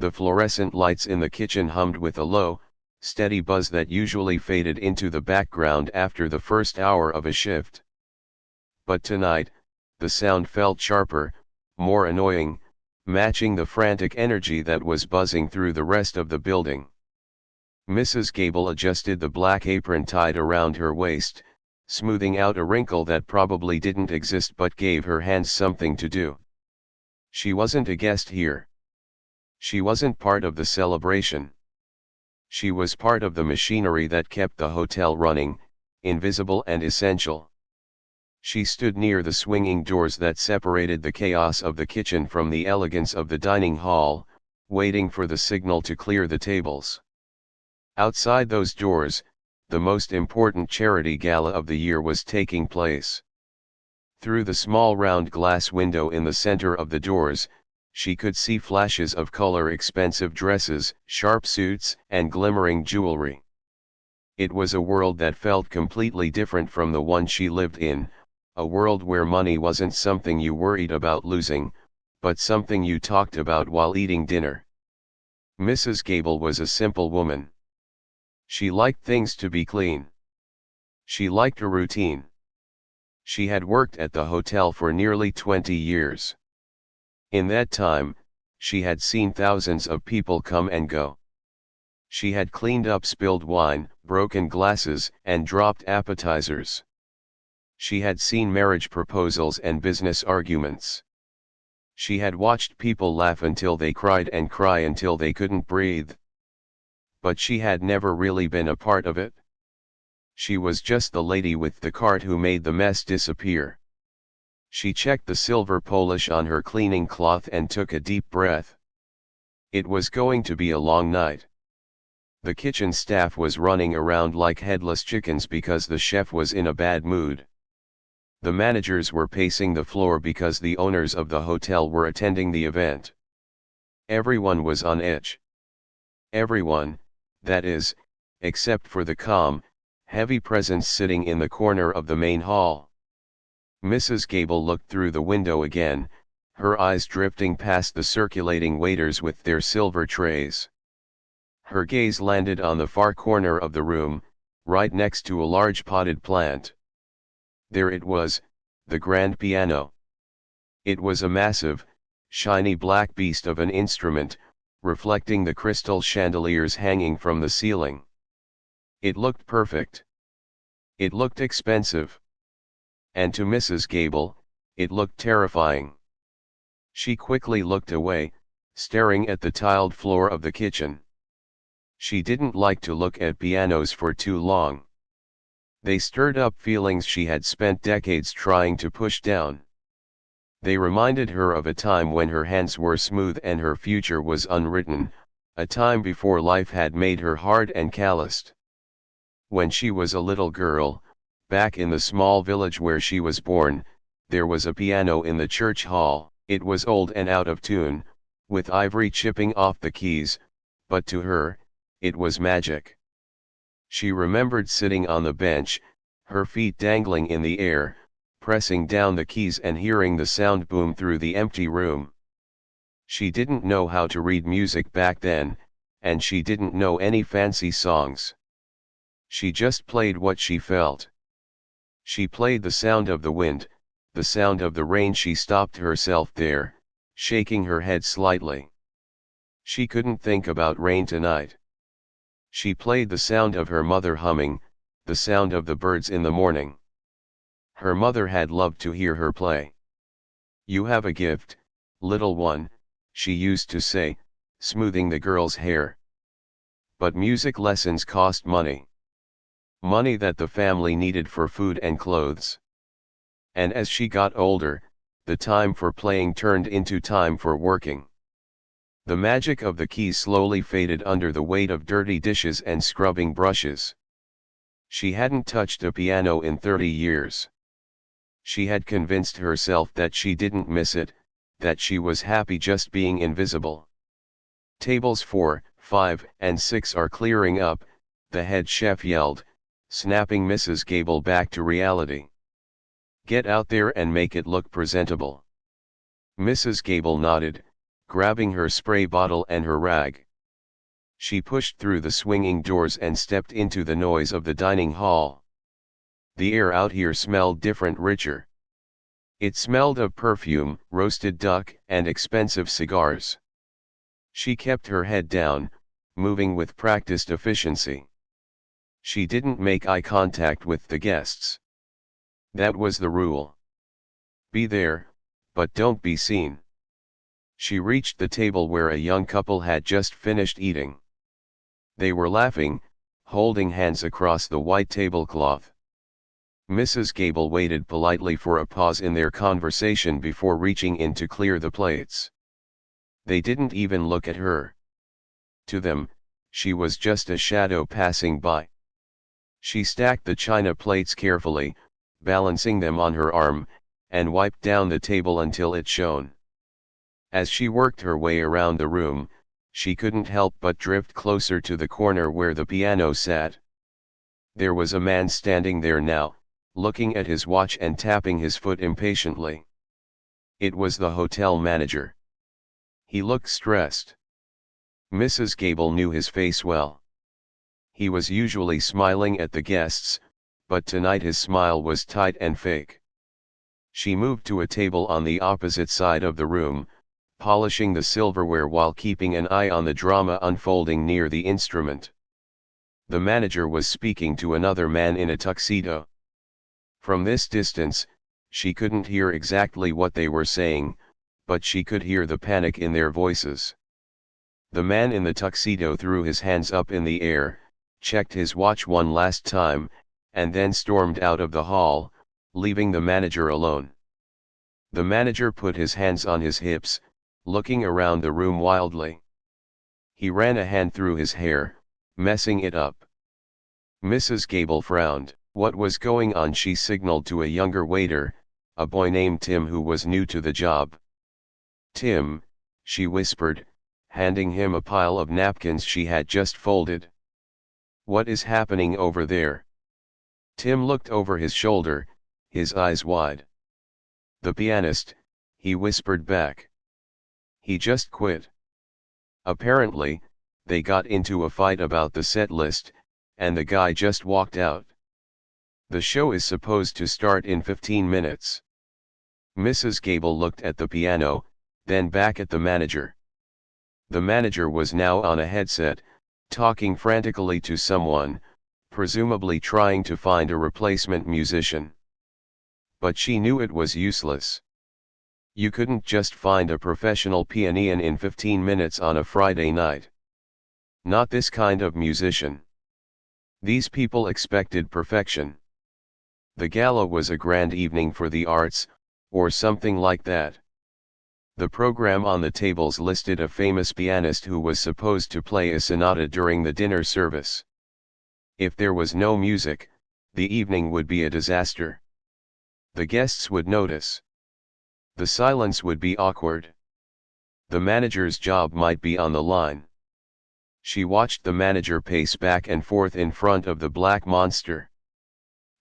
The fluorescent lights in the kitchen hummed with a low, steady buzz that usually faded into the background after the first hour of a shift. But tonight, the sound felt sharper, more annoying, matching the frantic energy that was buzzing through the rest of the building. Mrs. Gable adjusted the black apron tied around her waist, smoothing out a wrinkle that probably didn't exist but gave her hands something to do. She wasn't a guest here. She wasn't part of the celebration. She was part of the machinery that kept the hotel running, invisible and essential. She stood near the swinging doors that separated the chaos of the kitchen from the elegance of the dining hall, waiting for the signal to clear the tables. Outside those doors, the most important charity gala of the year was taking place. Through the small round glass window in the center of the doors, she could see flashes of color, expensive dresses, sharp suits, and glimmering jewelry. It was a world that felt completely different from the one she lived in, a world where money wasn't something you worried about losing, but something you talked about while eating dinner. Mrs. Gable was a simple woman. She liked things to be clean. She liked a routine. She had worked at the hotel for nearly 20 years. In that time, she had seen thousands of people come and go. She had cleaned up spilled wine, broken glasses, and dropped appetizers. She had seen marriage proposals and business arguments. She had watched people laugh until they cried and cry until they couldn't breathe. But she had never really been a part of it. She was just the lady with the cart who made the mess disappear. She checked the silver polish on her cleaning cloth and took a deep breath. It was going to be a long night. The kitchen staff was running around like headless chickens because the chef was in a bad mood. The managers were pacing the floor because the owners of the hotel were attending the event. Everyone was on edge. Everyone, that is, except for the calm, heavy presence sitting in the corner of the main hall. Mrs. Gable looked through the window again, her eyes drifting past the circulating waiters with their silver trays. Her gaze landed on the far corner of the room, right next to a large potted plant. There it was, the grand piano. It was a massive, shiny black beast of an instrument, reflecting the crystal chandeliers hanging from the ceiling. It looked perfect. It looked expensive. And to Mrs. Gable, it looked terrifying. She quickly looked away, staring at the tiled floor of the kitchen. She didn't like to look at pianos for too long. They stirred up feelings she had spent decades trying to push down. They reminded her of a time when her hands were smooth and her future was unwritten, a time before life had made her hard and calloused. When she was a little girl, back in the small village where she was born, there was a piano in the church hall. It was old and out of tune, with ivory chipping off the keys, but to her, it was magic. She remembered sitting on the bench, her feet dangling in the air, pressing down the keys and hearing the sound boom through the empty room. She didn't know how to read music back then, and she didn't know any fancy songs. She just played what she felt. She played the sound of the wind, the sound of the rain. She stopped herself there, shaking her head slightly. She couldn't think about rain tonight. She played the sound of her mother humming, the sound of the birds in the morning. Her mother had loved to hear her play. "You have a gift, little one," she used to say, smoothing the girl's hair. But music lessons cost money. Money that the family needed for food and clothes. And as she got older, the time for playing turned into time for working. The magic of the keys slowly faded under the weight of dirty dishes and scrubbing brushes. She hadn't touched a piano in 30 years. She had convinced herself that she didn't miss it, that she was happy just being invisible. "Tables 4, 5, and 6 are clearing up," the head chef yelled, snapping Mrs. Gable back to reality. "Get out there and make it look presentable." Mrs. Gable nodded, grabbing her spray bottle and her rag. She pushed through the swinging doors and stepped into the noise of the dining hall. The air out here smelled different, richer. It smelled of perfume, roasted duck, and expensive cigars. She kept her head down, moving with practiced efficiency. She didn't make eye contact with the guests. That was the rule. Be there, but don't be seen. She reached the table where a young couple had just finished eating. They were laughing, holding hands across the white tablecloth. Mrs. Gable waited politely for a pause in their conversation before reaching in to clear the plates. They didn't even look at her. To them, she was just a shadow passing by. She stacked the china plates carefully, balancing them on her arm, and wiped down the table until it shone. As she worked her way around the room, she couldn't help but drift closer to the corner where the piano sat. There was a man standing there now, looking at his watch and tapping his foot impatiently. It was the hotel manager. He looked stressed. Mrs. Gable knew his face well. He was usually smiling at the guests, but tonight his smile was tight and fake. She moved to a table on the opposite side of the room, polishing the silverware while keeping an eye on the drama unfolding near the instrument. The manager was speaking to another man in a tuxedo. From this distance, she couldn't hear exactly what they were saying, but she could hear the panic in their voices. The man in the tuxedo threw his hands up in the air, checked his watch one last time, and then stormed out of the hall, leaving the manager alone. The manager put his hands on his hips, looking around the room wildly. He ran a hand through his hair, messing it up. Mrs. Gable frowned. What was going on? She signaled to a younger waiter, a boy named Tim who was new to the job. Tim, she whispered, handing him a pile of napkins she had just folded. What is happening over there? Tim looked over his shoulder, his eyes wide. The pianist, he whispered back. He just quit. Apparently, they got into a fight about the set list, and the guy just walked out. The show is supposed to start in 15 minutes. Mrs. Gable looked at the piano, then back at the manager. The manager was now on a headset, talking frantically to someone, presumably trying to find a replacement musician. But she knew it was useless. You couldn't just find a professional pianian in 15 minutes on a Friday night. Not this kind of musician. These people expected perfection. The gala was a grand evening for the arts, or something like that. The program on the tables listed a famous pianist who was supposed to play a sonata during the dinner service. If there was no music, the evening would be a disaster. The guests would notice. The silence would be awkward. The manager's job might be on the line. She watched the manager pace back and forth in front of the black monster.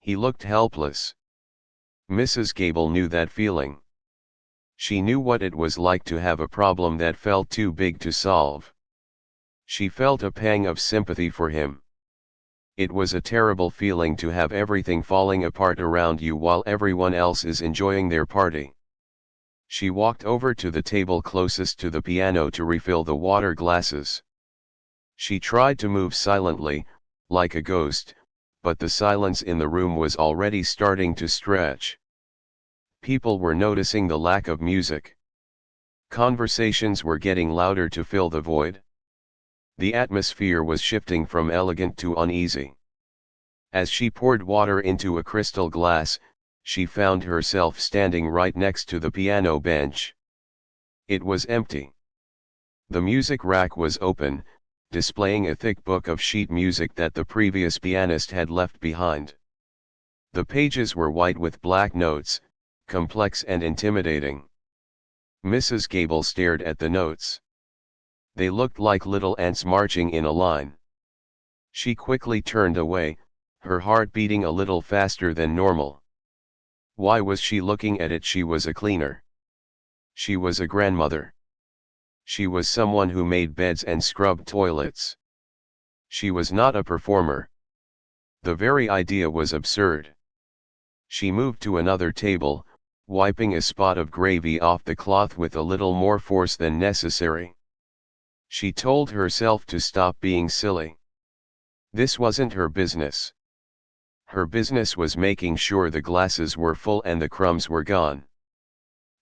He looked helpless. Mrs. Gable knew that feeling. She knew what it was like to have a problem that felt too big to solve. She felt a pang of sympathy for him. It was a terrible feeling to have everything falling apart around you while everyone else is enjoying their party. She walked over to the table closest to the piano to refill the water glasses. She tried to move silently, like a ghost, but the silence in the room was already starting to stretch. People were noticing the lack of music. Conversations were getting louder to fill the void. The atmosphere was shifting from elegant to uneasy. As she poured water into a crystal glass, she found herself standing right next to the piano bench. It was empty. The music rack was open, displaying a thick book of sheet music that the previous pianist had left behind. The pages were white with black notes, complex and intimidating. Mrs. Gable stared at the notes. They looked like little ants marching in a line. She quickly turned away, her heart beating a little faster than normal. Why was she looking at it? She was a cleaner. She was a grandmother. She was someone who made beds and scrubbed toilets. She was not a performer. The very idea was absurd. She moved to another table, wiping a spot of gravy off the cloth with a little more force than necessary. She told herself to stop being silly. This wasn't her business. Her business was making sure the glasses were full and the crumbs were gone.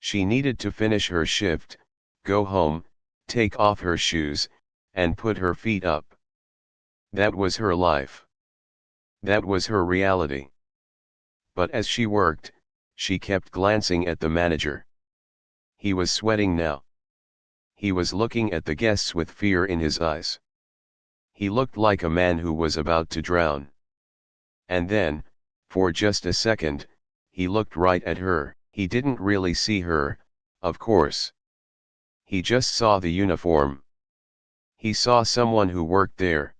She needed to finish her shift, go home, take off her shoes, and put her feet up. That was her life. That was her reality. But as she worked, she kept glancing at the manager. He was sweating now. He was looking at the guests with fear in his eyes. He looked like a man who was about to drown. And then, for just a second, he looked right at her. He didn't really see her, of course. He just saw the uniform. He saw someone who worked there.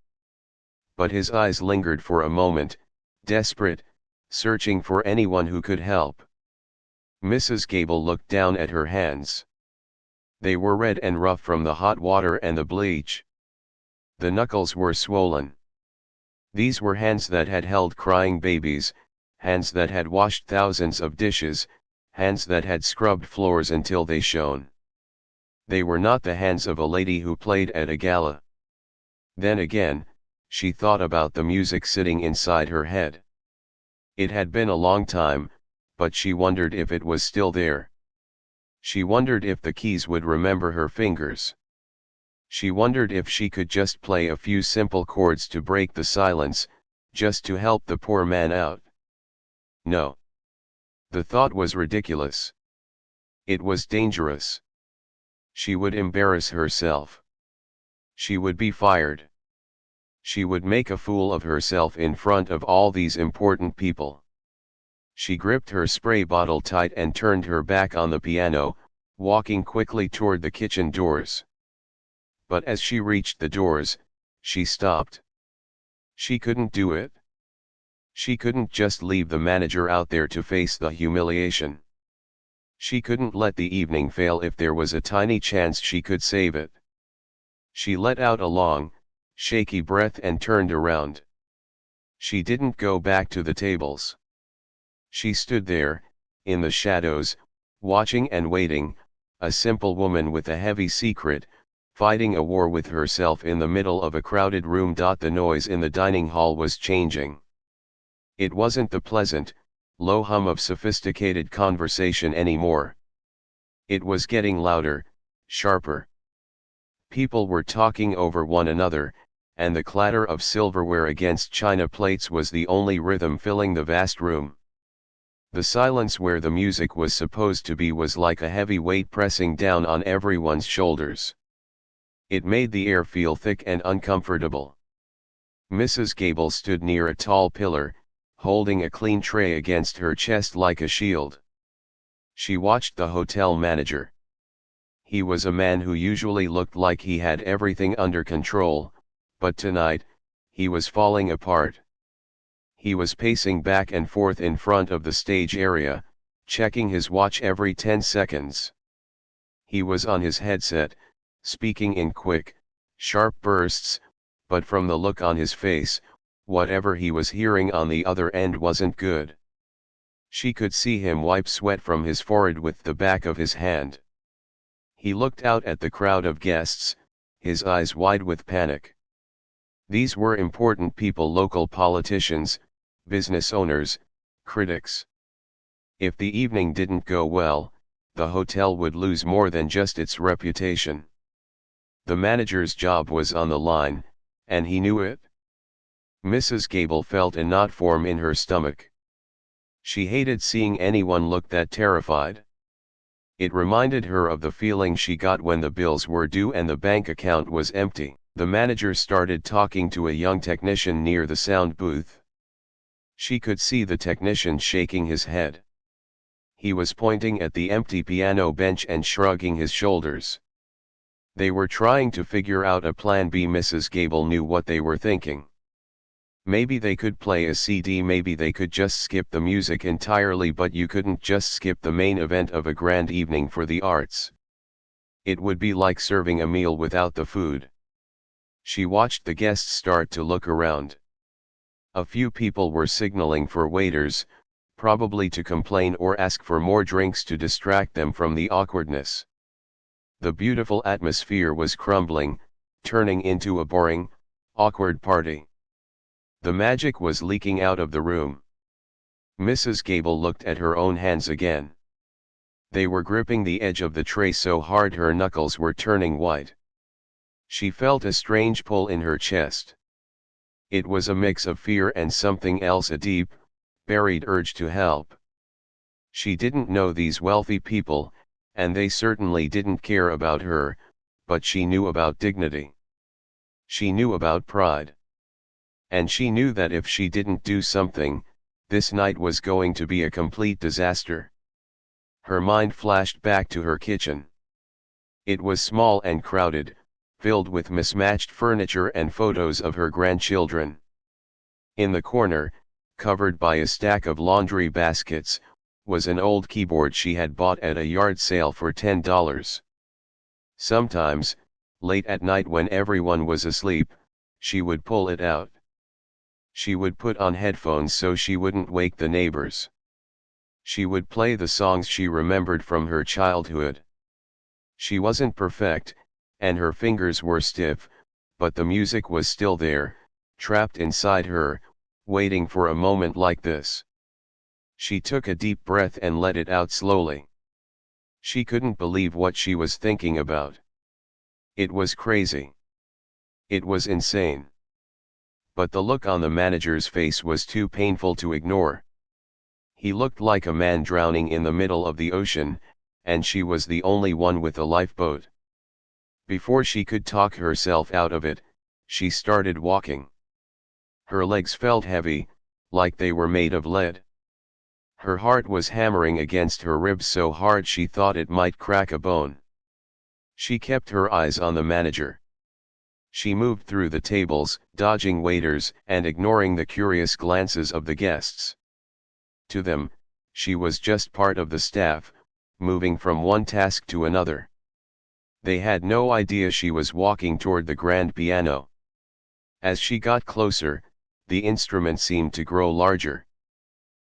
But his eyes lingered for a moment, desperate, searching for anyone who could help. Mrs. Gable looked down at her hands. They were red and rough from the hot water and the bleach. The knuckles were swollen. These were hands that had held crying babies, hands that had washed thousands of dishes, hands that had scrubbed floors until they shone. They were not the hands of a lady who played at a gala. Then again, she thought about the music sitting inside her head. It had been a long time, but she wondered if it was still there. She wondered if the keys would remember her fingers. She wondered if she could just play a few simple chords to break the silence, just to help the poor man out. No. The thought was ridiculous. It was dangerous. She would embarrass herself. She would be fired. She would make a fool of herself in front of all these important people. She gripped her spray bottle tight and turned her back on the piano, walking quickly toward the kitchen doors. But as she reached the doors, she stopped. She couldn't do it. She couldn't just leave the manager out there to face the humiliation. She couldn't let the evening fail if there was a tiny chance she could save it. She let out a long, shaky breath and turned around. She didn't go back to the tables. She stood there, in the shadows, watching and waiting, a simple woman with a heavy secret, fighting a war with herself in the middle of a crowded room. The noise in the dining hall was changing. It wasn't the pleasant, low hum of sophisticated conversation anymore. It was getting louder, sharper. People were talking over one another, and the clatter of silverware against china plates was the only rhythm filling the vast room. The silence where the music was supposed to be was like a heavy weight pressing down on everyone's shoulders. It made the air feel thick and uncomfortable. Mrs. Gable stood near a tall pillar, holding a clean tray against her chest like a shield. She watched the hotel manager. He was a man who usually looked like he had everything under control, but tonight, he was falling apart. He was pacing back and forth in front of the stage area, checking his watch every 10 seconds. He was on his headset, speaking in quick, sharp bursts, but from the look on his face, whatever he was hearing on the other end wasn't good. She could see him wipe sweat from his forehead with the back of his hand. He looked out at the crowd of guests, his eyes wide with panic. These were important people, local politicians, business owners, critics. If the evening didn't go well, the hotel would lose more than just its reputation. The manager's job was on the line, and he knew it. Mrs. Gable felt a knot form in her stomach. She hated seeing anyone look that terrified. It reminded her of the feeling she got when the bills were due and the bank account was empty. The manager started talking to a young technician near the sound booth. She could see the technician shaking his head. He was pointing at the empty piano bench and shrugging his shoulders. They were trying to figure out a plan B. Mrs. Gable knew what they were thinking. Maybe they could play a CD, maybe they could just skip the music entirely, but you couldn't just skip the main event of a grand evening for the arts. It would be like serving a meal without the food. She watched the guests start to look around. A few people were signaling for waiters, probably to complain or ask for more drinks to distract them from the awkwardness. The beautiful atmosphere was crumbling, turning into a boring, awkward party. The magic was leaking out of the room. Mrs. Gable looked at her own hands again. They were gripping the edge of the tray so hard her knuckles were turning white. She felt a strange pull in her chest. It was a mix of fear and something else, a deep, buried urge to help. She didn't know these wealthy people, and they certainly didn't care about her, but she knew about dignity. She knew about pride. And she knew that if she didn't do something, this night was going to be a complete disaster. Her mind flashed back to her kitchen. It was small and crowded, filled with mismatched furniture and photos of her grandchildren. In the corner, covered by a stack of laundry baskets, was an old keyboard she had bought at a yard sale for $10. Sometimes, late at night when everyone was asleep, she would pull it out. She would put on headphones so she wouldn't wake the neighbors. She would play the songs she remembered from her childhood. She wasn't perfect, and her fingers were stiff, but the music was still there, trapped inside her, waiting for a moment like this. She took a deep breath and let it out slowly. She couldn't believe what she was thinking about. It was crazy. It was insane. But the look on the manager's face was too painful to ignore. He looked like a man drowning in the middle of the ocean, and she was the only one with a lifeboat. Before she could talk herself out of it, she started walking. Her legs felt heavy, like they were made of lead. Her heart was hammering against her ribs so hard she thought it might crack a bone. She kept her eyes on the manager. She moved through the tables, dodging waiters and ignoring the curious glances of the guests. To them, she was just part of the staff, moving from one task to another. They had no idea she was walking toward the grand piano. As she got closer, the instrument seemed to grow larger.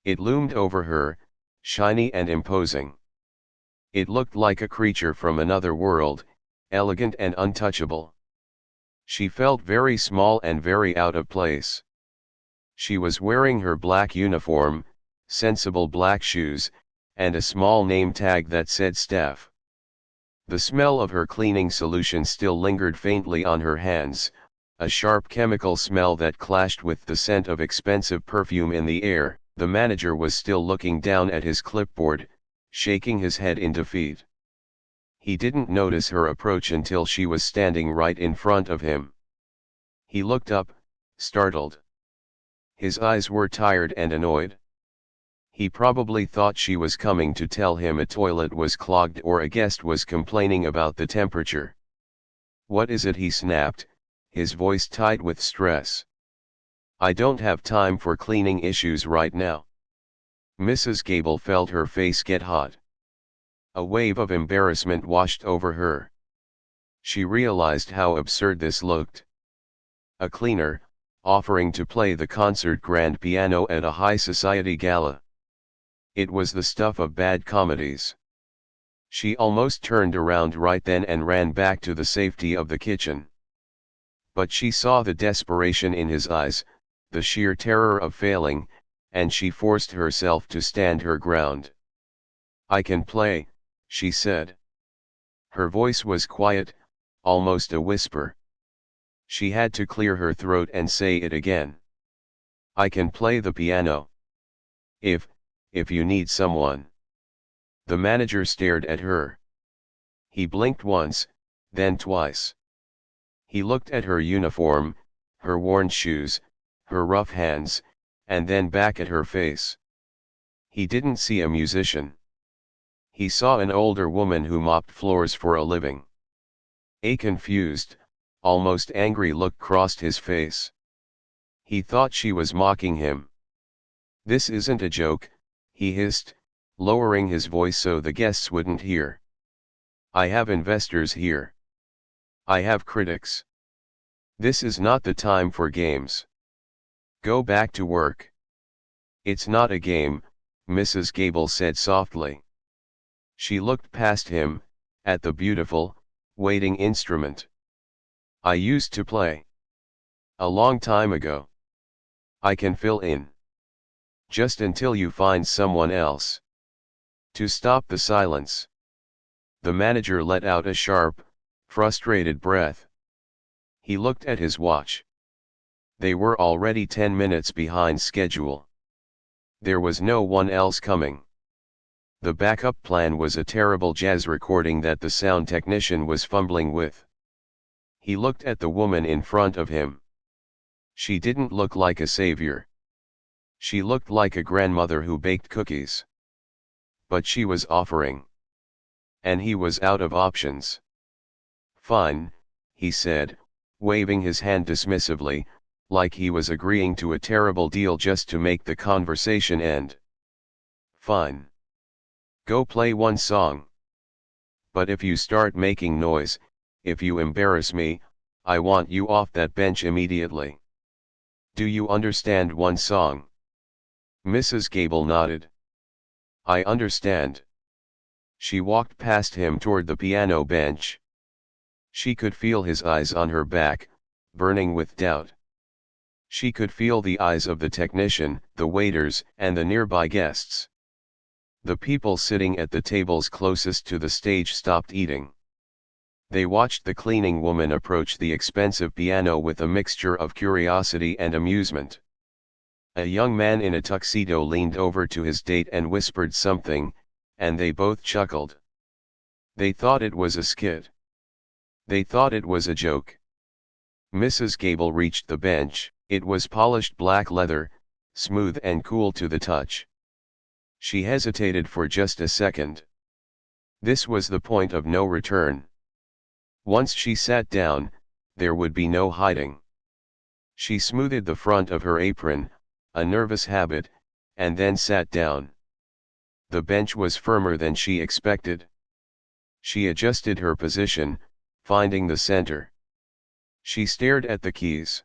It loomed over her, shiny and imposing. It looked like a creature from another world, elegant and untouchable. She felt very small and very out of place. She was wearing her black uniform, sensible black shoes, and a small name tag that said staff. The smell of her cleaning solution still lingered faintly on her hands, a sharp chemical smell that clashed with the scent of expensive perfume in the air. The manager was still looking down at his clipboard, shaking his head in defeat. He didn't notice her approach until she was standing right in front of him. He looked up, startled. His eyes were tired and annoyed. He probably thought she was coming to tell him a toilet was clogged or a guest was complaining about the temperature. "What is it?" he snapped, his voice tight with stress. "I don't have time for cleaning issues right now." Mrs. Gable felt her face get hot. A wave of embarrassment washed over her. She realized how absurd this looked. A cleaner, offering to play the concert grand piano at a high society gala. It was the stuff of bad comedies. She almost turned around right then and ran back to the safety of the kitchen. But she saw the desperation in his eyes, the sheer terror of failing, and she forced herself to stand her ground. "I can play," she said. Her voice was quiet, almost a whisper. She had to clear her throat and say it again. "I can play the piano. If you need someone." The manager stared at her. He blinked once, then twice. He looked at her uniform, her worn shoes, her rough hands, and then back at her face. He didn't see a musician. He saw an older woman who mopped floors for a living. A confused, almost angry look crossed his face. He thought she was mocking him. "This isn't a joke," he hissed, lowering his voice so the guests wouldn't hear. I have investors here. I have critics. This is not the time for games. Go back to work. It's not a game, Mrs. Gable said softly. She looked past him, at the beautiful, waiting instrument. I used to play. A long time ago. I can fill in. Just until you find someone else. To stop the silence. The manager let out a sharp, frustrated breath. He looked at his watch. They were already 10 minutes behind schedule. There was no one else coming. The backup plan was a terrible jazz recording that the sound technician was fumbling with. He looked at the woman in front of him. She didn't look like a savior. She looked like a grandmother who baked cookies. But she was offering. And he was out of options. Fine, he said, waving his hand dismissively, like he was agreeing to a terrible deal just to make the conversation end. Fine. Go play one song. But if you start making noise, if you embarrass me, I want you off that bench immediately. Do you understand one song? Mrs. Gable nodded. I understand. She walked past him toward the piano bench. She could feel his eyes on her back, burning with doubt. She could feel the eyes of the technician, the waiters, and the nearby guests. The people sitting at the tables closest to the stage stopped eating. They watched the cleaning woman approach the expensive piano with a mixture of curiosity and amusement. A young man in a tuxedo leaned over to his date and whispered something, and they both chuckled. They thought it was a skit. They thought it was a joke. Mrs. Gable reached the bench. It was polished black leather, smooth and cool to the touch. She hesitated for just a second. This was the point of no return. Once she sat down, there would be no hiding. She smoothed the front of her apron, a nervous habit, and then sat down. The bench was firmer than she expected. She adjusted her position, finding the center. She stared at the keys.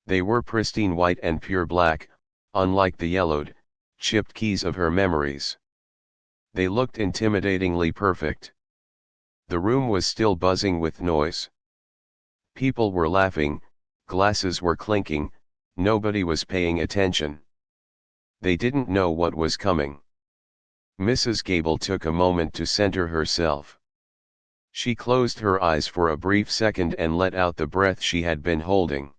They were pristine white and pure black, unlike the yellowed, chipped keys of her memories. They looked intimidatingly perfect. The room was still buzzing with noise. People were laughing, glasses were clinking, nobody was paying attention. They didn't know what was coming. Mrs. Gable took a moment to center herself. She closed her eyes for a brief second and let out the breath she had been holding.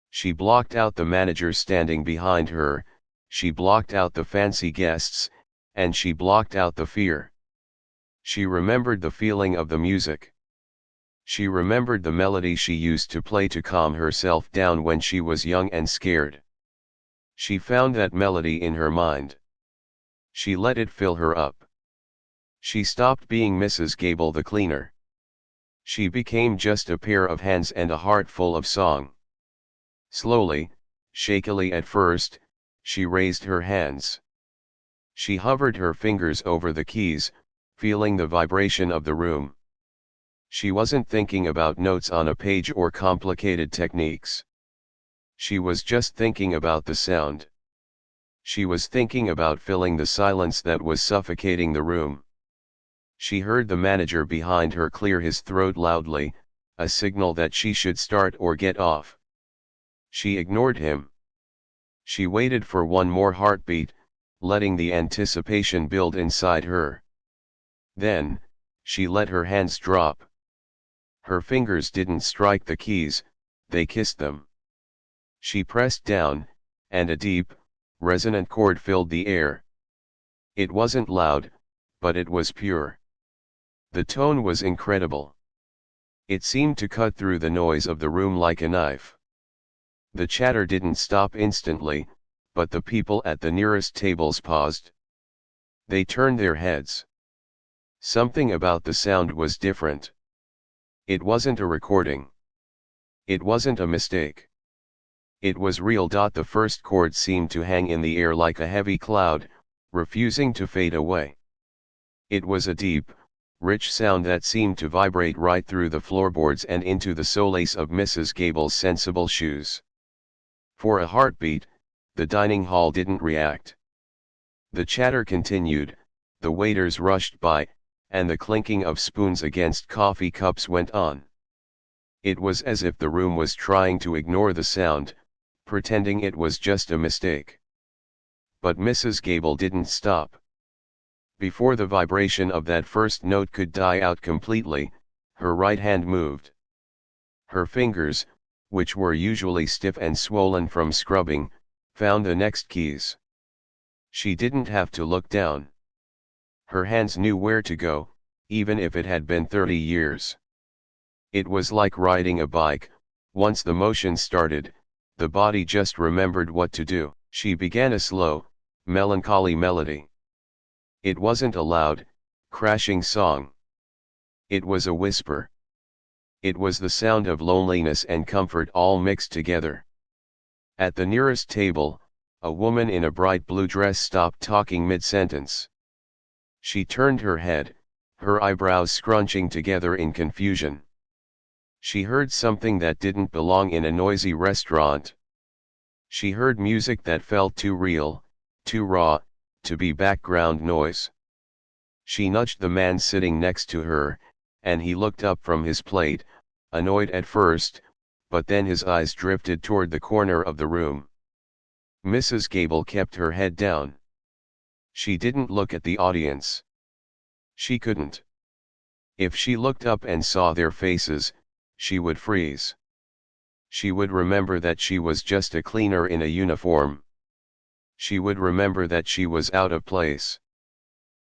She blocked out the manager standing behind her, she blocked out the fancy guests, and she blocked out the fear. She remembered the feeling of the music. She remembered the melody she used to play to calm herself down when she was young and scared. She found that melody in her mind. She let it fill her up. She stopped being Mrs. Gable the cleaner. She became just a pair of hands and a heart full of song. Slowly, shakily at first, she raised her hands. She hovered her fingers over the keys, feeling the vibration of the room. She wasn't thinking about notes on a page or complicated techniques. She was just thinking about the sound. She was thinking about filling the silence that was suffocating the room. She heard the manager behind her clear his throat loudly, a signal that she should start or get off. She ignored him. She waited for one more heartbeat, letting the anticipation build inside her. Then, she let her hands drop. Her fingers didn't strike the keys, they kissed them. She pressed down, and a deep, resonant chord filled the air. It wasn't loud, but it was pure. The tone was incredible. It seemed to cut through the noise of the room like a knife. The chatter didn't stop instantly, but the people at the nearest tables paused. They turned their heads. Something about the sound was different. It wasn't a recording. It wasn't a mistake. It was real. The first chord seemed to hang in the air like a heavy cloud, refusing to fade away. It was a deep, rich sound that seemed to vibrate right through the floorboards and into the soles of Mrs. Gable's sensible shoes. For a heartbeat, the dining hall didn't react. The chatter continued, the waiters rushed by, and the clinking of spoons against coffee cups went on. It was as if the room was trying to ignore the sound, pretending it was just a mistake. But Mrs. Gable didn't stop. Before the vibration of that first note could die out completely, her right hand moved. Her fingers, which were usually stiff and swollen from scrubbing, found the next keys. She didn't have to look down. Her hands knew where to go, even if it had been 30 years. It was like riding a bike. Once the motion started, the body just remembered what to do. She began a slow, melancholy melody. It wasn't a loud, crashing song. It was a whisper. It was the sound of loneliness and comfort all mixed together. At the nearest table, a woman in a bright blue dress stopped talking mid-sentence. She turned her head, her eyebrows scrunching together in confusion. She heard something that didn't belong in a noisy restaurant. She heard music that felt too real, too raw, to be background noise. She nudged the man sitting next to her, and he looked up from his plate, annoyed at first, but then his eyes drifted toward the corner of the room. Mrs. Gable kept her head down. She didn't look at the audience. She couldn't. If she looked up and saw their faces, she would freeze. She would remember that she was just a cleaner in a uniform. She would remember that she was out of place.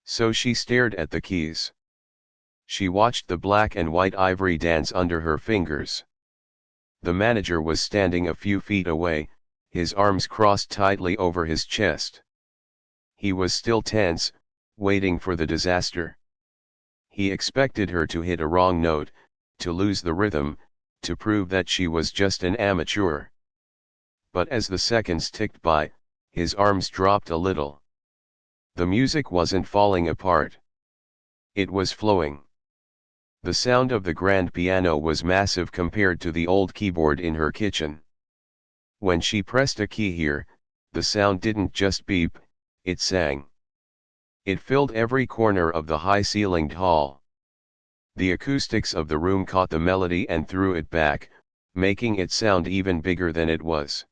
So she stared at the keys. She watched the black and white ivory dance under her fingers. The manager was standing a few feet away, his arms crossed tightly over his chest. He was still tense, waiting for the disaster. He expected her to hit a wrong note, to lose the rhythm, to prove that she was just an amateur. But as the seconds ticked by, his arms dropped a little. The music wasn't falling apart. It was flowing. The sound of the grand piano was massive compared to the old keyboard in her kitchen. When she pressed a key here, the sound didn't just beep, it sang. It filled every corner of the high-ceilinged hall. The acoustics of the room caught the melody and threw it back, making it sound even bigger than it was.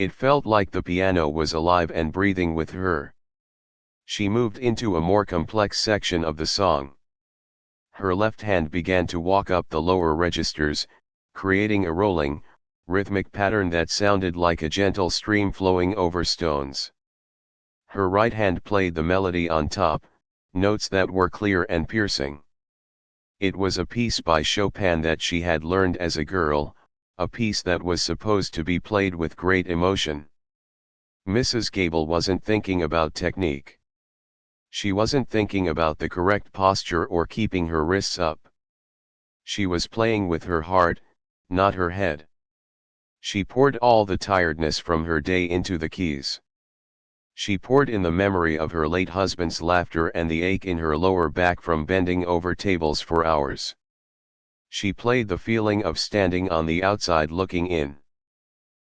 It felt like the piano was alive and breathing with her. She moved into a more complex section of the song. Her left hand began to walk up the lower registers, creating a rolling, rhythmic pattern that sounded like a gentle stream flowing over stones. Her right hand played the melody on top, notes that were clear and piercing. It was a piece by Chopin that she had learned as a girl, a piece that was supposed to be played with great emotion. Mrs. Gable wasn't thinking about technique. She wasn't thinking about the correct posture or keeping her wrists up. She was playing with her heart, not her head. She poured all the tiredness from her day into the keys. She poured in the memory of her late husband's laughter and the ache in her lower back from bending over tables for hours. She played the feeling of standing on the outside looking in.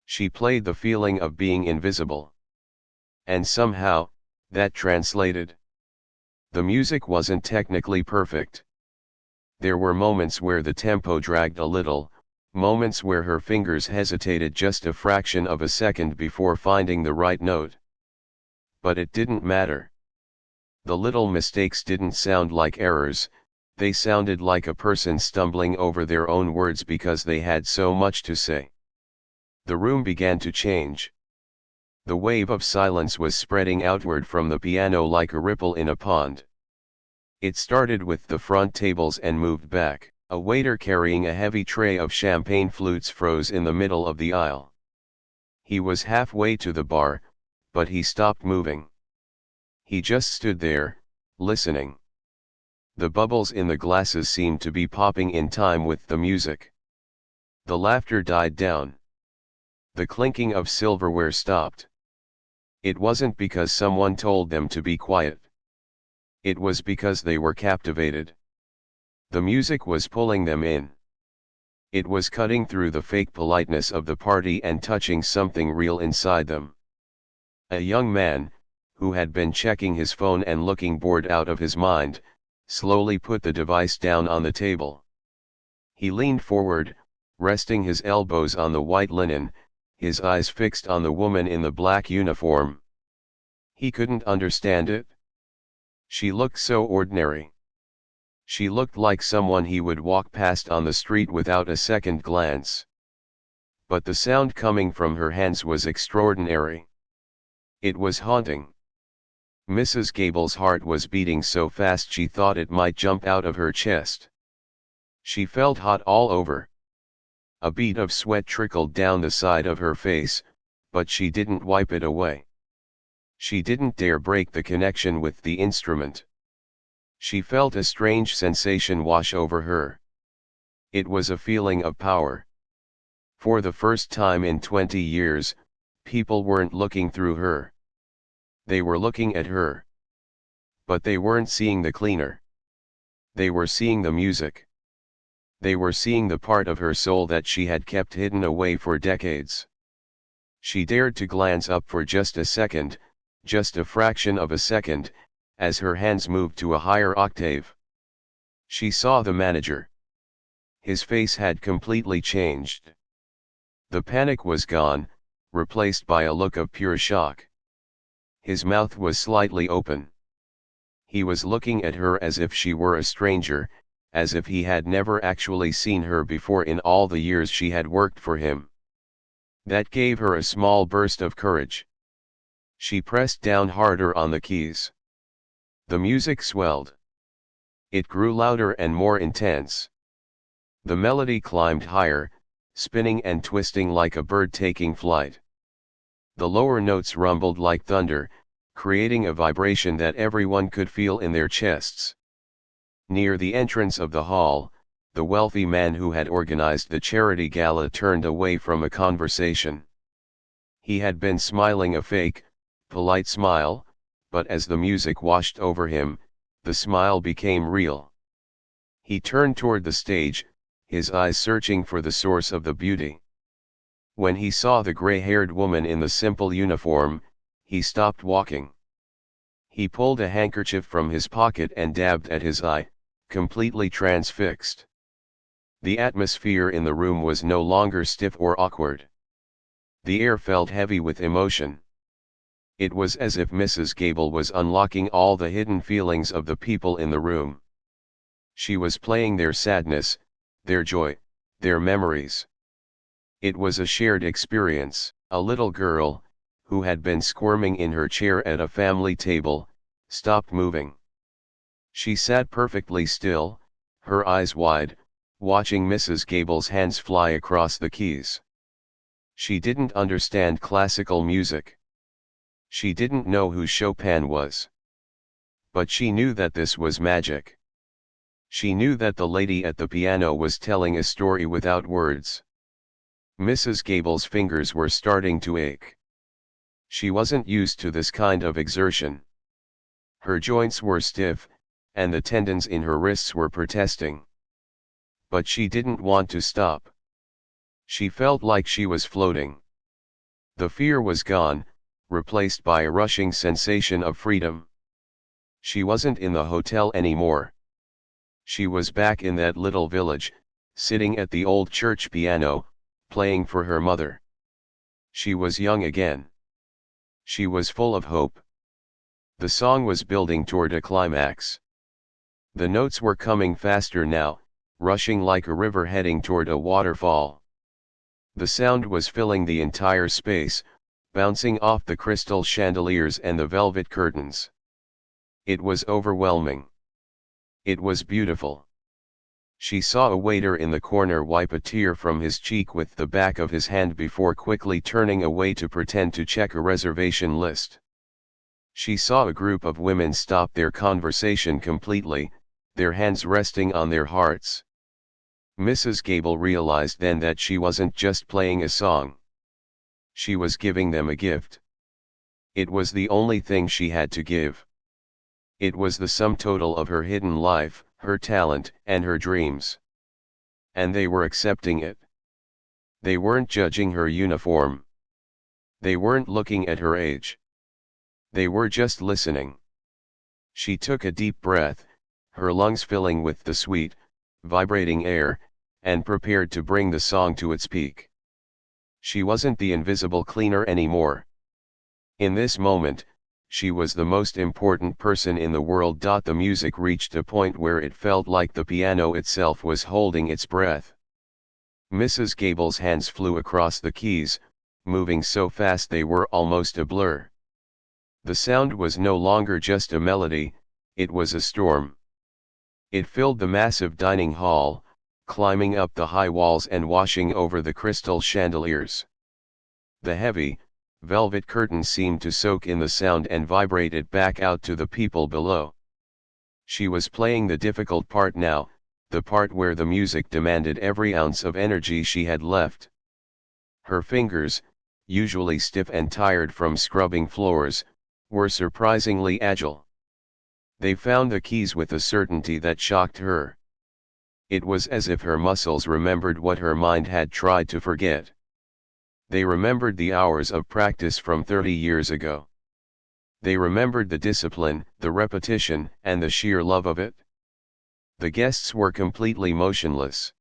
She played the feeling of being invisible. And somehow, that translated. The music wasn't technically perfect. There were moments where the tempo dragged a little, moments where her fingers hesitated just a fraction of a second before finding the right note. But it didn't matter. The little mistakes didn't sound like errors, they sounded like a person stumbling over their own words because they had so much to say. The room began to change. The wave of silence was spreading outward from the piano like a ripple in a pond. It started with the front tables and moved back. A waiter carrying a heavy tray of champagne flutes froze in the middle of the aisle. He was halfway to the bar, but he stopped moving. He just stood there, listening. The bubbles in the glasses seemed to be popping in time with the music. The laughter died down. The clinking of silverware stopped. It wasn't because someone told them to be quiet. It was because they were captivated. The music was pulling them in. It was cutting through the fake politeness of the party and touching something real inside them. A young man, who had been checking his phone and looking bored out of his mind, slowly put the device down on the table. He leaned forward, resting his elbows on the white linen, his eyes fixed on the woman in the black uniform. He couldn't understand it. She looked so ordinary. She looked like someone he would walk past on the street without a second glance. But the sound coming from her hands was extraordinary. It was haunting. Mrs. Gable's heart was beating so fast she thought it might jump out of her chest. She felt hot all over. A bead of sweat trickled down the side of her face, but she didn't wipe it away. She didn't dare break the connection with the instrument. She felt a strange sensation wash over her. It was a feeling of power. For the first time in 20 years, people weren't looking through her. They were looking at her. But they weren't seeing the cleaner. They were seeing the music. They were seeing the part of her soul that she had kept hidden away for decades. She dared to glance up for just a second, just a fraction of a second, as her hands moved to a higher octave. She saw the manager. His face had completely changed. The panic was gone, replaced by a look of pure shock. His mouth was slightly open. He was looking at her as if she were a stranger, as if he had never actually seen her before in all the years she had worked for him. That gave her a small burst of courage. She pressed down harder on the keys. The music swelled. It grew louder and more intense. The melody climbed higher, spinning and twisting like a bird taking flight. The lower notes rumbled like thunder, creating a vibration that everyone could feel in their chests. Near the entrance of the hall, the wealthy man who had organized the charity gala turned away from a conversation. He had been smiling a fake, polite smile, but as the music washed over him, the smile became real. He turned toward the stage, his eyes searching for the source of the beauty. When he saw the gray-haired woman in the simple uniform, he stopped walking. He pulled a handkerchief from his pocket and dabbed at his eye, completely transfixed. The atmosphere in the room was no longer stiff or awkward. The air felt heavy with emotion. It was as if Mrs. Gable was unlocking all the hidden feelings of the people in the room. She was playing their sadness, their joy, their memories. It was a shared experience. A little girl, who had been squirming in her chair at a family table, stopped moving. She sat perfectly still, her eyes wide, watching Mrs. Gable's hands fly across the keys. She didn't understand classical music. She didn't know who Chopin was. But she knew that this was magic. She knew that the lady at the piano was telling a story without words. Mrs. Gable's fingers were starting to ache. She wasn't used to this kind of exertion. Her joints were stiff, and the tendons in her wrists were protesting. But she didn't want to stop. She felt like she was floating. The fear was gone, replaced by a rushing sensation of freedom. She wasn't in the hotel anymore. She was back in that little village, sitting at the old church piano, playing for her mother. She was young again. She was full of hope. The song was building toward a climax. The notes were coming faster now, rushing like a river heading toward a waterfall. The sound was filling the entire space, bouncing off the crystal chandeliers and the velvet curtains. It was overwhelming. It was beautiful. She saw a waiter in the corner wipe a tear from his cheek with the back of his hand before quickly turning away to pretend to check a reservation list. She saw a group of women stop their conversation completely, their hands resting on their hearts. Mrs. Gable realized then that she wasn't just playing a song. She was giving them a gift. It was the only thing she had to give. It was the sum total of her hidden life, her talent, and her dreams. And they were accepting it. They weren't judging her uniform. They weren't looking at her age. They were just listening. She took a deep breath, her lungs filling with the sweet, vibrating air, and prepared to bring the song to its peak. She wasn't the invisible cleaner anymore. In this moment, she was the most important person in the world. The music reached a point where it felt like the piano itself was holding its breath. Mrs. Gable's hands flew across the keys, moving so fast they were almost a blur. The sound was no longer just a melody, it was a storm. It filled the massive dining hall, climbing up the high walls and washing over the crystal chandeliers. The heavy, velvet curtain seemed to soak in the sound and vibrate it back out to the people below. She was playing the difficult part now, the part where the music demanded every ounce of energy she had left. Her fingers, usually stiff and tired from scrubbing floors, were surprisingly agile. They found the keys with a certainty that shocked her. It was as if her muscles remembered what her mind had tried to forget. They remembered the hours of practice from 30 years ago. They remembered the discipline, the repetition, and the sheer love of it. The guests were completely motionless.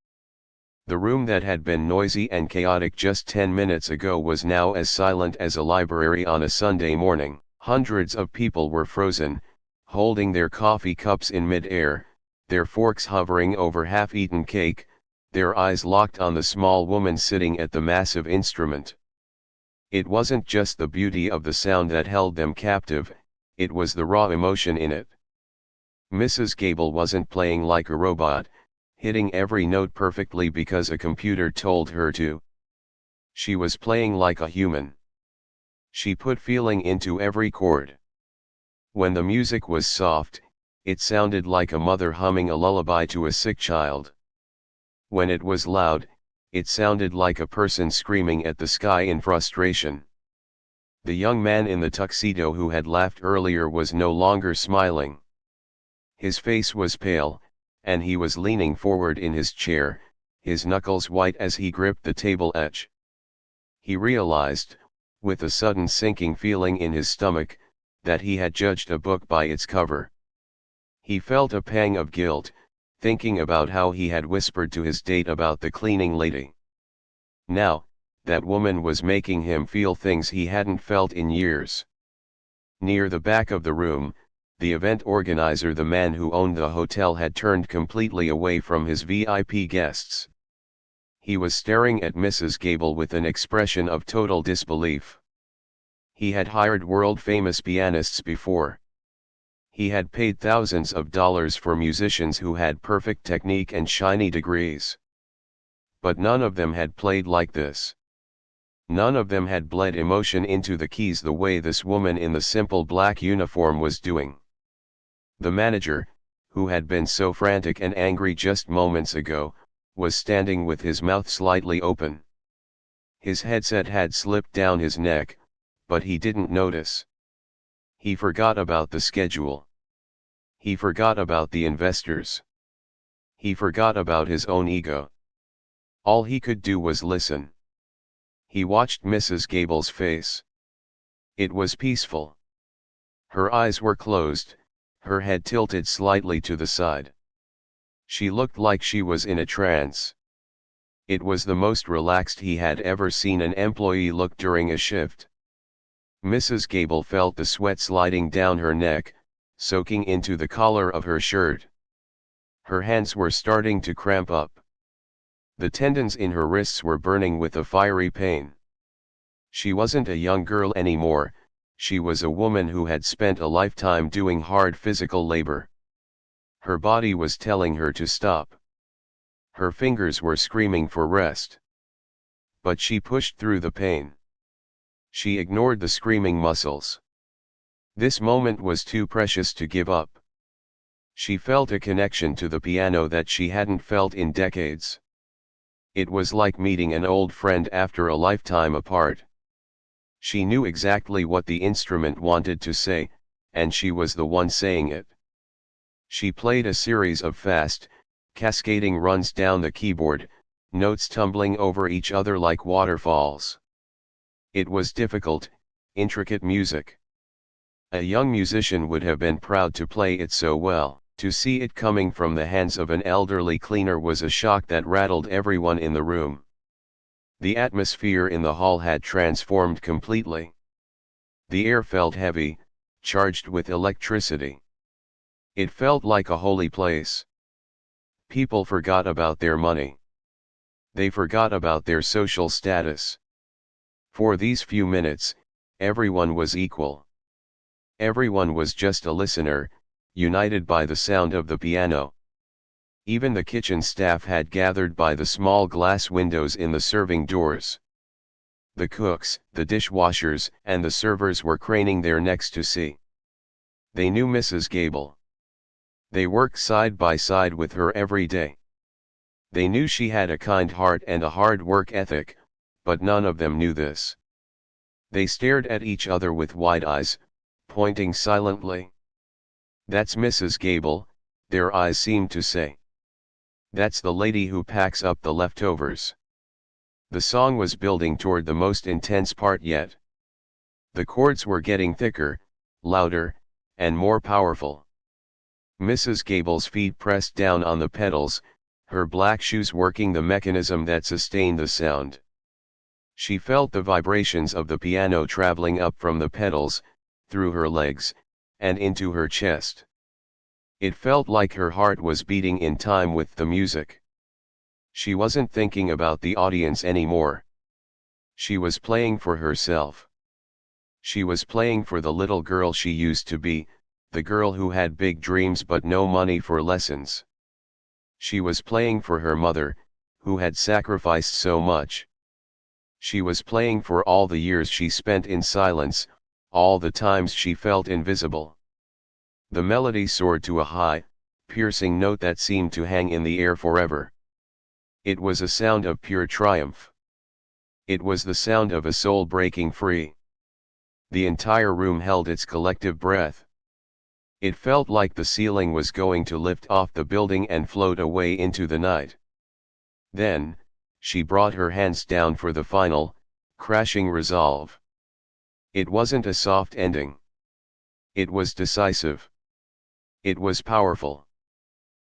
The room that had been noisy and chaotic just 10 minutes ago was now as silent as a library on a Sunday morning. Hundreds of people were frozen, holding their coffee cups in mid-air, their forks hovering over half-eaten cake, their eyes locked on the small woman sitting at the massive instrument. It wasn't just the beauty of the sound that held them captive, it was the raw emotion in it. Mrs. Gable wasn't playing like a robot, hitting every note perfectly because a computer told her to. She was playing like a human. She put feeling into every chord. When the music was soft, it sounded like a mother humming a lullaby to a sick child. When it was loud, it sounded like a person screaming at the sky in frustration. The young man in the tuxedo who had laughed earlier was no longer smiling. His face was pale, and he was leaning forward in his chair, his knuckles white as he gripped the table edge. He realized, with a sudden sinking feeling in his stomach, that he had judged a book by its cover. He felt a pang of guilt, thinking about how he had whispered to his date about the cleaning lady. Now, that woman was making him feel things he hadn't felt in years. Near the back of the room, the event organizer, the man who owned the hotel, had turned completely away from his VIP guests. He was staring at Mrs. Gable with an expression of total disbelief. He had hired world-famous pianists before. He had paid thousands of dollars for musicians who had perfect technique and shiny degrees. But none of them had played like this. None of them had bled emotion into the keys the way this woman in the simple black uniform was doing. The manager, who had been so frantic and angry just moments ago, was standing with his mouth slightly open. His headset had slipped down his neck, but he didn't notice. He forgot about the schedule. He forgot about the investors. He forgot about his own ego. All he could do was listen. He watched Mrs. Gable's face. It was peaceful. Her eyes were closed, her head tilted slightly to the side. She looked like she was in a trance. It was the most relaxed he had ever seen an employee look during a shift. Mrs. Gable felt the sweat sliding down her neck, soaking into the collar of her shirt. Her hands were starting to cramp up. The tendons in her wrists were burning with a fiery pain. She wasn't a young girl anymore, she was a woman who had spent a lifetime doing hard physical labor. Her body was telling her to stop. Her fingers were screaming for rest. But she pushed through the pain. She ignored the screaming muscles. This moment was too precious to give up. She felt a connection to the piano that she hadn't felt in decades. It was like meeting an old friend after a lifetime apart. She knew exactly what the instrument wanted to say, and she was the one saying it. She played a series of fast, cascading runs down the keyboard, notes tumbling over each other like waterfalls. It was difficult, intricate music. A young musician would have been proud to play it so well. To see it coming from the hands of an elderly cleaner was a shock that rattled everyone in the room. The atmosphere in the hall had transformed completely. The air felt heavy, charged with electricity. It felt like a holy place. People forgot about their money. They forgot about their social status. For these few minutes, everyone was equal. Everyone was just a listener, united by the sound of the piano. Even the kitchen staff had gathered by the small glass windows in the serving doors. The cooks, the dishwashers, and the servers were craning their necks to see. They knew Mrs. Gable. They worked side by side with her every day. They knew she had a kind heart and a hard work ethic, but none of them knew this. They stared at each other with wide eyes, pointing silently. "That's Mrs. Gable," their eyes seemed to say. "That's the lady who packs up the leftovers." The song was building toward the most intense part yet. The chords were getting thicker, louder, and more powerful. Mrs. Gable's feet pressed down on the pedals, her black shoes working the mechanism that sustained the sound. She felt the vibrations of the piano traveling up from the pedals, through her legs, and into her chest. It felt like her heart was beating in time with the music. She wasn't thinking about the audience anymore. She was playing for herself. She was playing for the little girl she used to be, the girl who had big dreams but no money for lessons. She was playing for her mother, who had sacrificed so much. She was playing for all the years she spent in silence, all the times she felt invisible. The melody soared to a high, piercing note that seemed to hang in the air forever. It was a sound of pure triumph. It was the sound of a soul breaking free. The entire room held its collective breath. It felt like the ceiling was going to lift off the building and float away into the night. Then, she brought her hands down for the final, crashing resolve. It wasn't a soft ending. It was decisive. It was powerful.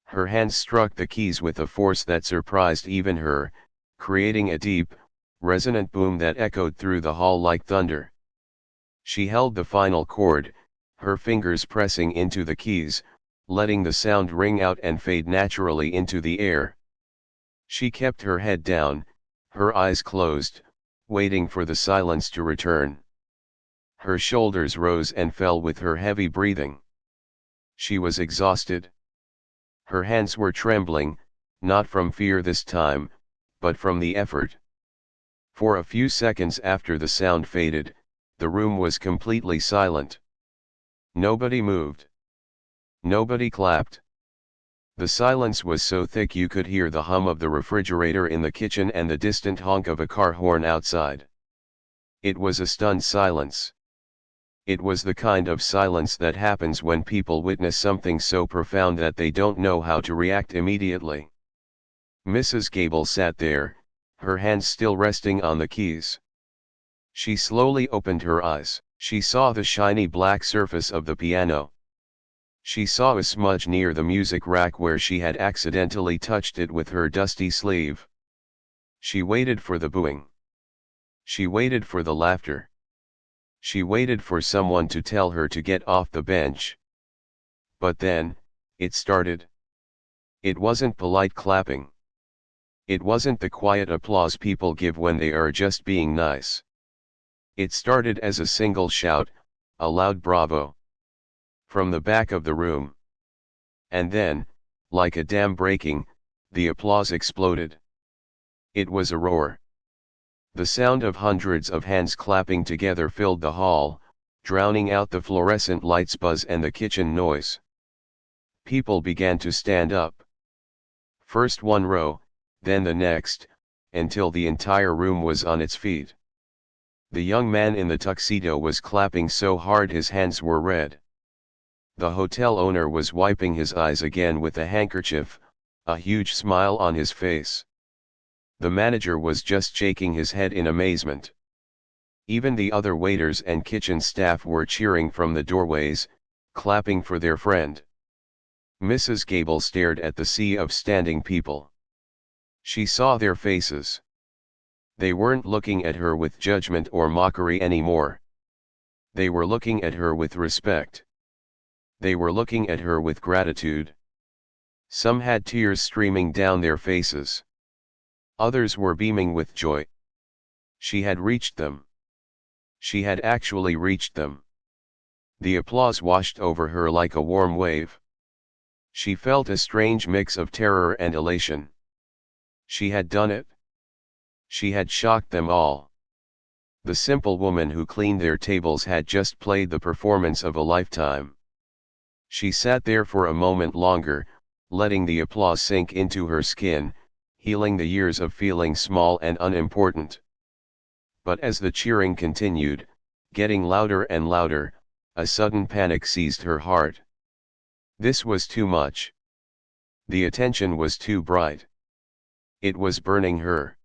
Her hands struck the keys with a force that surprised even her, creating a deep, resonant boom that echoed through the hall like thunder. She held the final chord, her fingers pressing into the keys, letting the sound ring out and fade naturally into the air. She kept her head down, her eyes closed, waiting for the silence to return. Her shoulders rose and fell with her heavy breathing. She was exhausted. Her hands were trembling, not from fear this time, but from the effort. For a few seconds after the sound faded, the room was completely silent. Nobody moved. Nobody clapped. The silence was so thick you could hear the hum of the refrigerator in the kitchen and the distant honk of a car horn outside. It was a stunned silence. It was the kind of silence that happens when people witness something so profound that they don't know how to react immediately. Mrs. Gable sat there, her hands still resting on the keys. She slowly opened her eyes. She saw the shiny black surface of the piano. She saw a smudge near the music rack where she had accidentally touched it with her dusty sleeve. She waited for the booing. She waited for the laughter. She waited for someone to tell her to get off the bench. But then, it started. It wasn't polite clapping. It wasn't the quiet applause people give when they are just being nice. It started as a single shout, a loud bravo. From the back of the room. And then, like a dam breaking, the applause exploded. It was a roar. The sound of hundreds of hands clapping together filled the hall, drowning out the fluorescent lights buzz and the kitchen noise. People began to stand up. First one row, then the next, until the entire room was on its feet. The young man in the tuxedo was clapping so hard his hands were red. The hotel owner was wiping his eyes again with a handkerchief, a huge smile on his face. The manager was just shaking his head in amazement. Even the other waiters and kitchen staff were cheering from the doorways, clapping for their friend. Mrs. Gable stared at the sea of standing people. She saw their faces. They weren't looking at her with judgment or mockery anymore. They were looking at her with respect. They were looking at her with gratitude. Some had tears streaming down their faces. Others were beaming with joy. She had reached them. She had actually reached them. The applause washed over her like a warm wave. She felt a strange mix of terror and elation. She had done it. She had shocked them all. The simple woman who cleaned their tables had just played the performance of a lifetime. She sat there for a moment longer, letting the applause sink into her skin, healing the years of feeling small and unimportant. But as the cheering continued, getting louder and louder, a sudden panic seized her heart. This was too much. The attention was too bright. It was burning her.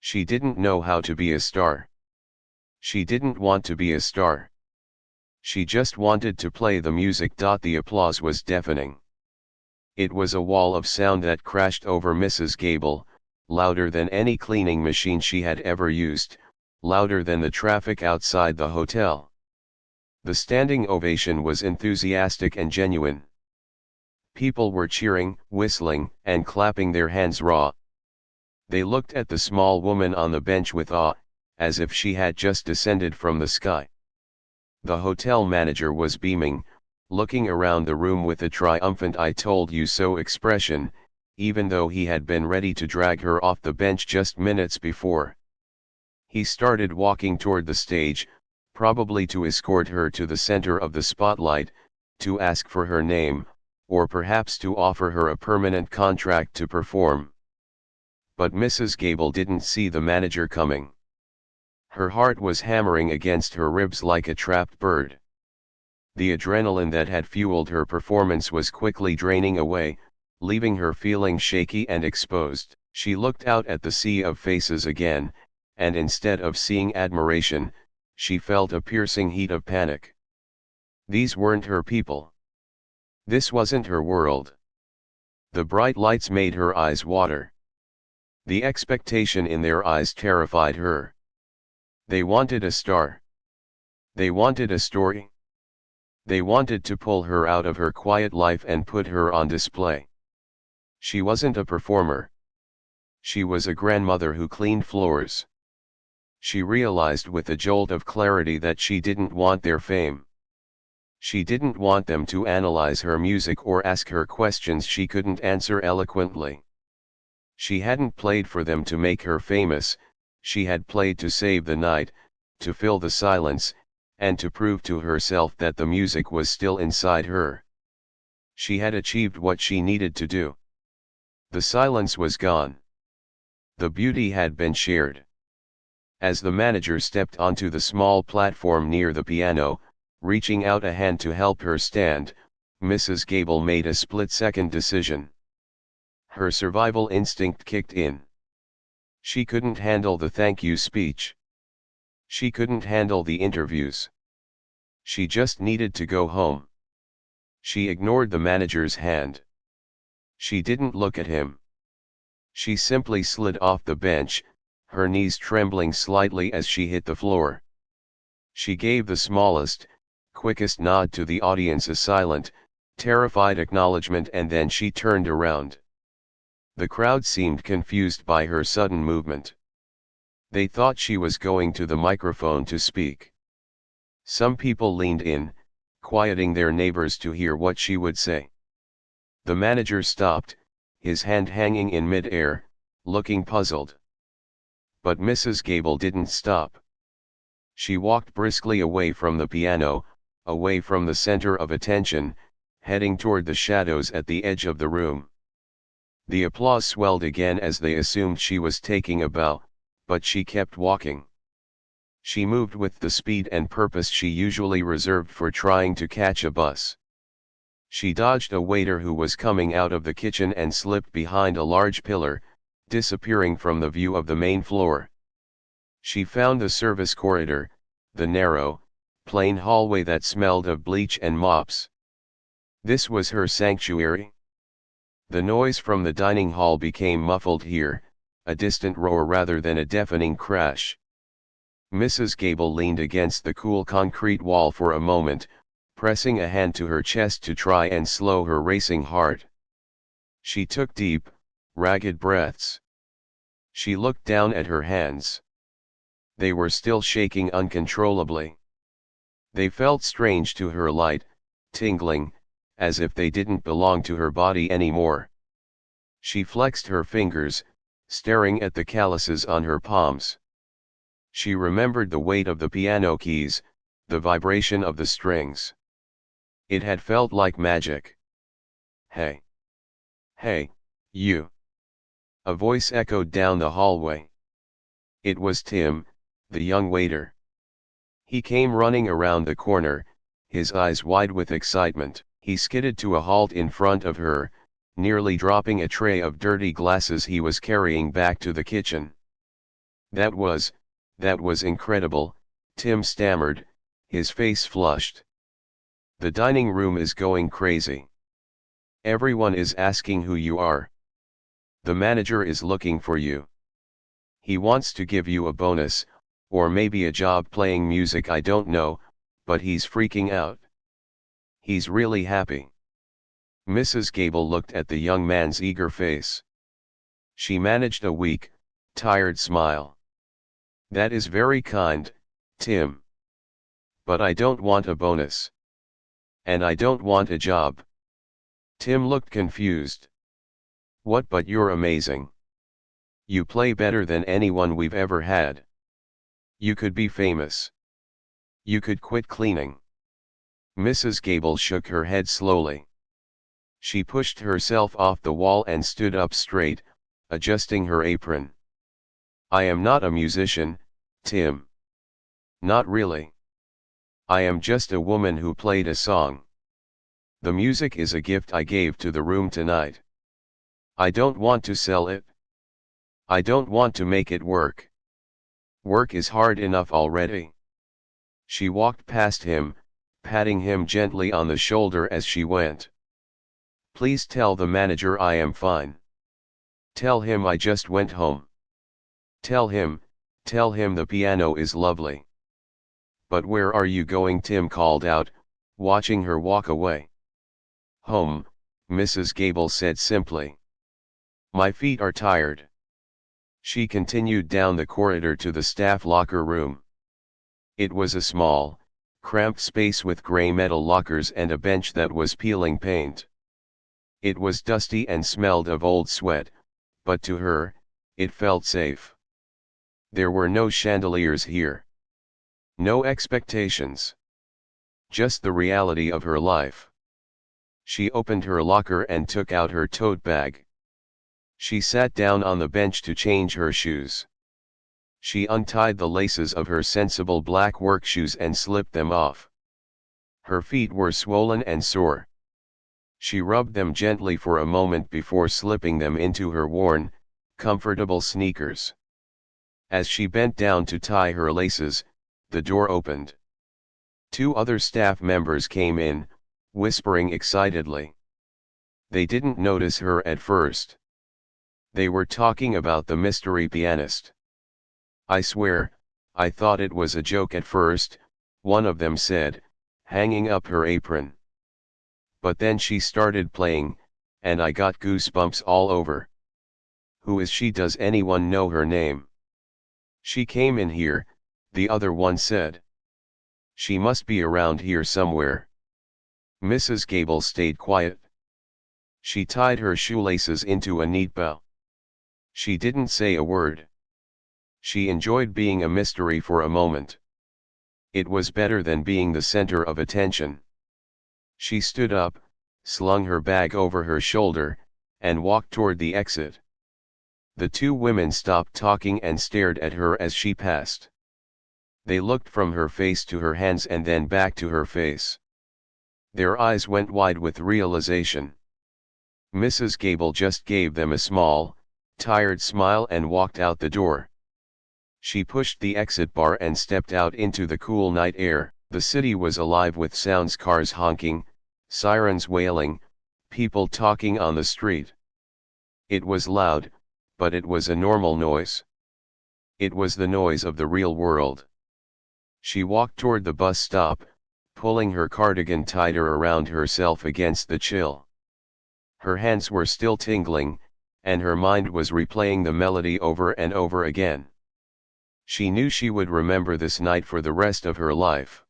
She didn't know how to be a star. She didn't want to be a star. She just wanted to play the music. The applause was deafening. It was a wall of sound that crashed over Mrs. Gable, louder than any cleaning machine she had ever used, louder than the traffic outside the hotel. The standing ovation was enthusiastic and genuine. People were cheering, whistling, and clapping their hands raw. They looked at the small woman on the bench with awe, as if she had just descended from the sky. The hotel manager was beaming, looking around the room with a triumphant "I told you so" expression, even though he had been ready to drag her off the bench just minutes before. He started walking toward the stage, probably to escort her to the center of the spotlight, to ask for her name, or perhaps to offer her a permanent contract to perform. But Mrs. Gable didn't see the manager coming. Her heart was hammering against her ribs like a trapped bird. The adrenaline that had fueled her performance was quickly draining away, leaving her feeling shaky and exposed. She looked out at the sea of faces again, and instead of seeing admiration, she felt a piercing heat of panic. These weren't her people. This wasn't her world. The bright lights made her eyes water. The expectation in their eyes terrified her. They wanted a star. They wanted a story. They wanted to pull her out of her quiet life and put her on display. She wasn't a performer. She was a grandmother who cleaned floors. She realized with a jolt of clarity that she didn't want their fame. She didn't want them to analyze her music or ask her questions she couldn't answer eloquently. She hadn't played for them to make her famous, she had played to save the night, to fill the silence, and to prove to herself that the music was still inside her. She had achieved what she needed to do. The silence was gone. The beauty had been shared. As the manager stepped onto the small platform near the piano, reaching out a hand to help her stand, Mrs. Gable made a split-second decision. Her survival instinct kicked in. She couldn't handle the thank you speech. She couldn't handle the interviews. She just needed to go home. She ignored the manager's hand. She didn't look at him. She simply slid off the bench, her knees trembling slightly as she hit the floor. She gave the smallest, quickest nod to the audience, a silent, terrified acknowledgement, and then she turned around. The crowd seemed confused by her sudden movement. They thought she was going to the microphone to speak. Some people leaned in, quieting their neighbors to hear what she would say. The manager stopped, his hand hanging in mid-air, looking puzzled. But Mrs. Gable didn't stop. She walked briskly away from the piano, away from the center of attention, heading toward the shadows at the edge of the room. The applause swelled again as they assumed she was taking a bow, but she kept walking. She moved with the speed and purpose she usually reserved for trying to catch a bus. She dodged a waiter who was coming out of the kitchen and slipped behind a large pillar, disappearing from the view of the main floor. She found the service corridor, the narrow, plain hallway that smelled of bleach and mops. This was her sanctuary. The noise from the dining hall became muffled here, a distant roar rather than a deafening crash. Mrs. Gable leaned against the cool concrete wall for a moment, pressing a hand to her chest to try and slow her racing heart. She took deep, ragged breaths. She looked down at her hands. They were still shaking uncontrollably. They felt strange to her, light, tingling, as if they didn't belong to her body anymore. She flexed her fingers, staring at the calluses on her palms. She remembered the weight of the piano keys, the vibration of the strings. It had felt like magic. "Hey! Hey, you!" A voice echoed down the hallway. It was Tim, the young waiter. He came running around the corner, his eyes wide with excitement. He skidded to a halt in front of her, nearly dropping a tray of dirty glasses he was carrying back to the kitchen. That was incredible," Tim stammered, his face flushed. "The dining room is going crazy. Everyone is asking who you are. The manager is looking for you. He wants to give you a bonus, or maybe a job playing music, I don't know, but he's freaking out. He's really happy." Mrs. Gable looked at the young man's eager face. She managed a weak, tired smile. "That is very kind, Tim. But I don't want a bonus. And I don't want a job." Tim looked confused. "What, but you're amazing. You play better than anyone we've ever had. You could be famous. You could quit cleaning." Mrs. Gable shook her head slowly. She pushed herself off the wall and stood up straight, adjusting her apron. "I am not a musician, Tim. Not really. I am just a woman who played a song. The music is a gift I gave to the room tonight. I don't want to sell it. I don't want to make it work. Work is hard enough already." She walked past him, patting him gently on the shoulder as she went. "Please tell the manager I am fine. Tell him I just went home. Tell him the piano is lovely." "But where are you going?" Tim called out, watching her walk away. "Home," Mrs. Gable said simply. "My feet are tired." She continued down the corridor to the staff locker room. It was a small, cramped space with gray metal lockers and a bench that was peeling paint. It was dusty and smelled of old sweat, but to her, it felt safe. There were no chandeliers here. No expectations. Just the reality of her life. She opened her locker and took out her tote bag. She sat down on the bench to change her shoes. She untied the laces of her sensible black work shoes and slipped them off. Her feet were swollen and sore. She rubbed them gently for a moment before slipping them into her worn, comfortable sneakers. As she bent down to tie her laces, the door opened. 2 other staff members came in, whispering excitedly. They didn't notice her at first. They were talking about the mystery pianist. "I swear, I thought it was a joke at first," one of them said, hanging up her apron. "But then she started playing, and I got goosebumps all over." "Who is she? Does anyone know her name?" "She came in here," the other one said. "She must be around here somewhere." Mrs. Gable stayed quiet. She tied her shoelaces into a neat bow. She didn't say a word. She enjoyed being a mystery for a moment. It was better than being the center of attention. She stood up, slung her bag over her shoulder, and walked toward the exit. The 2 women stopped talking and stared at her as she passed. They looked from her face to her hands and then back to her face. Their eyes went wide with realization. Mrs. Gable just gave them a small, tired smile and walked out the door. She pushed the exit bar and stepped out into the cool night air. The city was alive with sounds: cars honking, sirens wailing, people talking on the street. It was loud, but it was a normal noise. It was the noise of the real world. She walked toward the bus stop, pulling her cardigan tighter around herself against the chill. Her hands were still tingling, and her mind was replaying the melody over and over again. She knew she would remember this night for the rest of her life.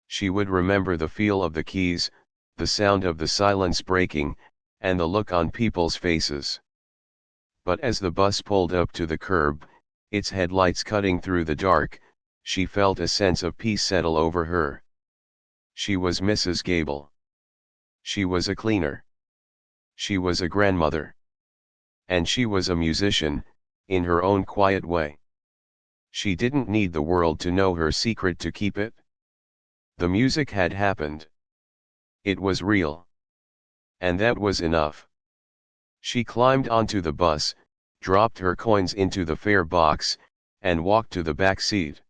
She would remember the feel of the keys, the sound of the silence breaking, and the look on people's faces. But as the bus pulled up to the curb, its headlights cutting through the dark, she felt a sense of peace settle over her. She was Mrs. Gable. She was a cleaner. She was a grandmother. And she was a musician, in her own quiet way. She didn't need the world to know her secret to keep it. The music had happened. It was real. And that was enough. She climbed onto the bus, dropped her coins into the fare box, and walked to the back seat.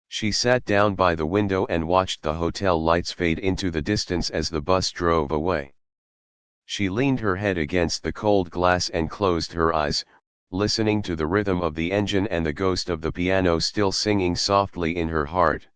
She sat down by the window and watched the hotel lights fade into the distance as the bus drove away. She leaned her head against the cold glass and closed her eyes, listening to the rhythm of the engine and the ghost of the piano still singing softly in her heart.